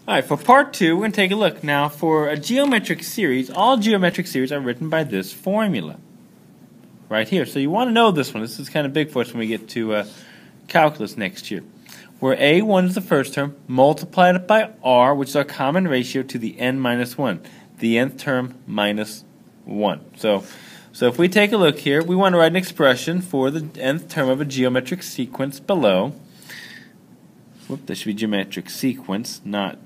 Alright, for part 2, we're going to take a look. Now, for a geometric series, all geometric series are written by this formula. Right here. So you want to know this one. This is kind of big for us when we get to calculus next year. Where A1 is the first term, multiplied it by R, which is our common ratio, to the n minus 1. The nth term minus 1. So if we take a look here, we want to write an expression for the nth term of a geometric sequence below. Whoop, that should be geometric sequence, not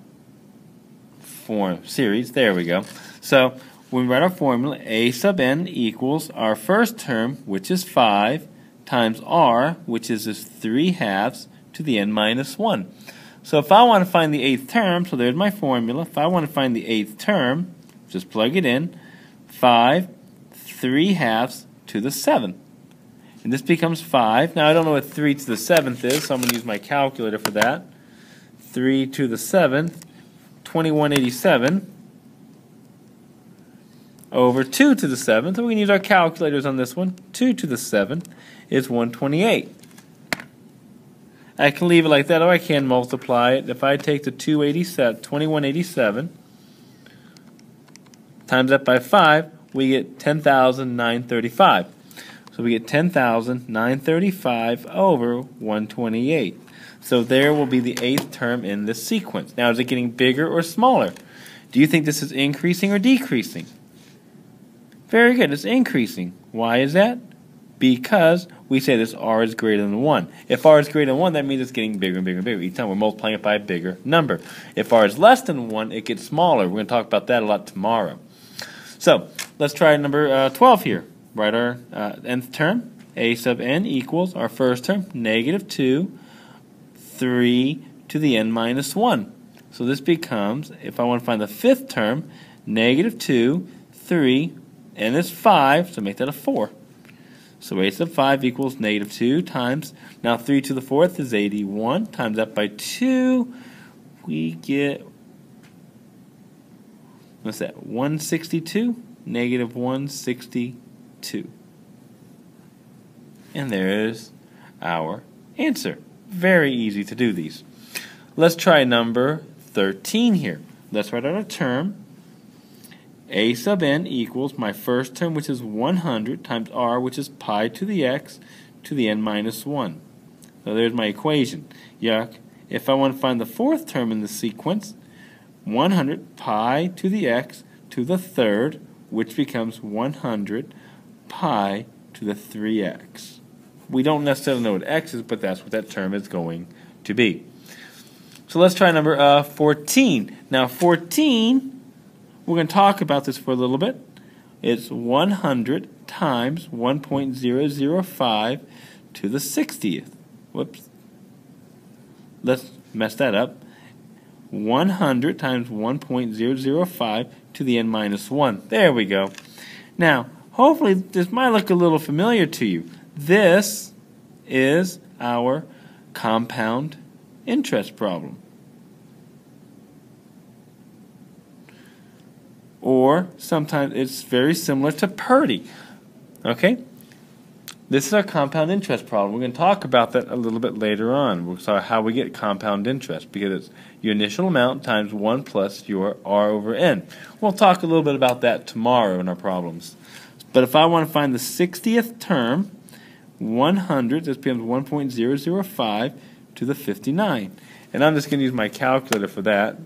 form series. There we go. So when we write our formula, a sub n equals our first term, which is 5, times r, which is this 3/2 to the n minus 1. So if I want to find the 8th term, so there's my formula. If I want to find the 8th term, just plug it in. 5 3/2 to the 7th. And this becomes 5. Now I don't know what 3 to the 7th is, so I'm going to use my calculator for that. 3 to the 7th, 2187. Over 2 to the 7th, and we can use our calculators on this one. 2 to the 7th is 128. I can leave it like that, or I can multiply it. If I take the 2187, times that by 5, we get 10,935. So we get 10,935 over 128. So there will be the 8th term in this sequence. Now, is it getting bigger or smaller? Do you think this is increasing or decreasing? Very good, it's increasing. Why is that? Because we say this r is greater than 1. If r is greater than 1, that means it's getting bigger and bigger and bigger. Each time we're multiplying it by a bigger number. If r is less than 1, it gets smaller. We're going to talk about that a lot tomorrow. So, let's try number 12 here. Write our nth term. A sub n equals our first term, negative 2, 3 to the n minus 1. So this becomes, if I want to find the 5th term, negative 2, 3, and it's 5, so make that a 4. So a sub 5 equals negative 2 times, now 3 to the 4th is 81, times that by 2, we get, what's that, 162? Negative 162. And there's our answer. Very easy to do these. Let's try number 13 here. Let's write out a term. A sub n equals my first term, which is 100, times r, which is pi to the x to the n minus 1. So there's my equation. Yuck. If I want to find the 4th term in the sequence, 100 pi to the x to the 3rd, which becomes 100 pi to the 3x. We don't necessarily know what x is, but that's what that term is going to be. So let's try number 14. Now 14, we're going to talk about this for a little bit. It's 100 times 1.005 to the 60th. Whoops. Let's mess that up. 100 times 1.005 to the n minus 1. There we go. Now, hopefully this might look a little familiar to you. This is our compound interest problem. Or sometimes it's very similar to Purdy. Okay? This is our compound interest problem. We're going to talk about that a little bit later on. We'll see how we get compound interest, because it's your initial amount times 1 plus your r over n. We'll talk a little bit about that tomorrow in our problems. But if I want to find the 60th term, 100, this becomes 1.005 to the 59. And I'm just going to use my calculator for that.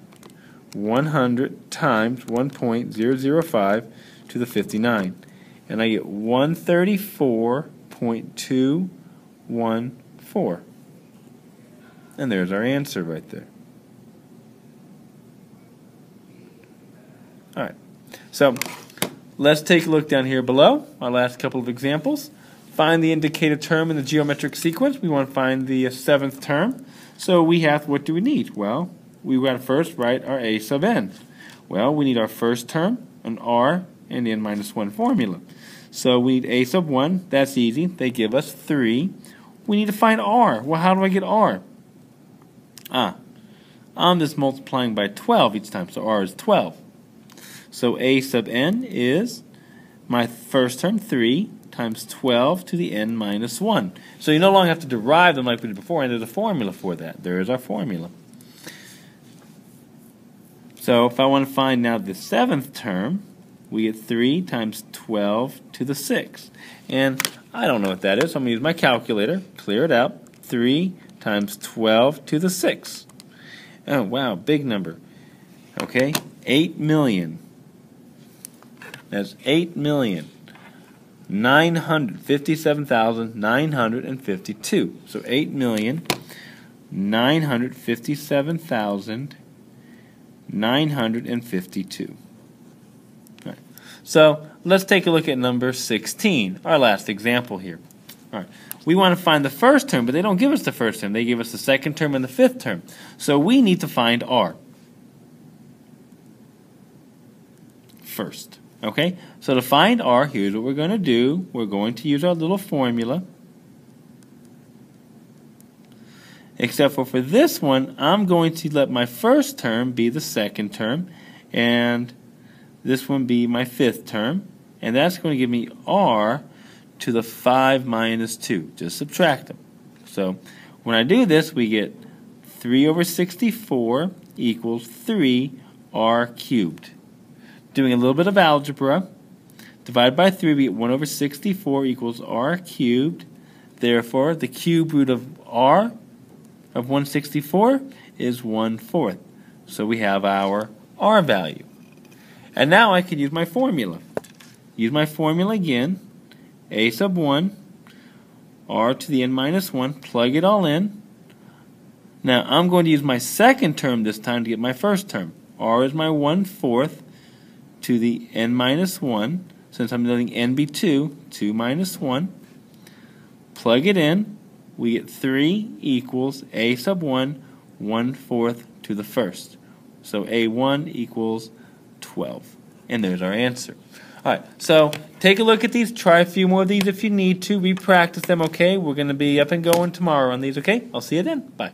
100 times 1.005 to the 59. And I get 134.214. And there's our answer right there. Alright, so let's take a look down here below, our last couple of examples. Find the indicated term in the geometric sequence. We want to find the 7th term. So we have, what do we need? Well, we got to first write our a sub n. Well, we need our first term, an r, and the n minus 1 formula. So we need a sub 1. That's easy. They give us 3. We need to find r. Well, how do I get r? I'm just multiplying by 12 each time, so r is 12. So a sub n is my first term, 3, times 12 to the n minus 1. So you no longer have to derive them like we did before, and there's a formula for that. There is our formula. So if I want to find now the 7th term, we get 3 times 12 to the 6th. And I don't know what that is, so I'm going to use my calculator, clear it out. 3 times 12 to the 6th. Oh, wow, big number. Okay, 8 million. That's 8,957,952. So 8,957,952. All right. So let's take a look at number 16, our last example here. All right. We want to find the first term, but they don't give us the first term. They give us the second term and the 5th term. So we need to find R first. Okay? So to find R, here's what we're going to do. We're going to use our little formula. Except for this one, I'm going to let my first term be the second term, and this one be my 5th term. And that's going to give me R to the 5 minus 2. Just subtract them. So when I do this, we get 3 over 64 equals 3R cubed. Doing a little bit of algebra, divide by 3, we get 1 over 64 equals R cubed. Therefore, the cube root of R of 164 is 1/4. So we have our R value. And now I can use my formula. Use my formula again. A sub 1, R to the n minus 1, plug it all in. Now I'm going to use my second term this time to get my first term. R is my 1/4 to the n minus 1. Since I'm letting n be 2, 2 minus 1. Plug it in. We get 3 equals A sub 1, 1/4 to the first. So A1 equals 12. And there's our answer. Alright, so take a look at these. Try a few more of these if you need to. Re-practice them, okay? We're going to be up and going tomorrow on these, okay? I'll see you then. Bye.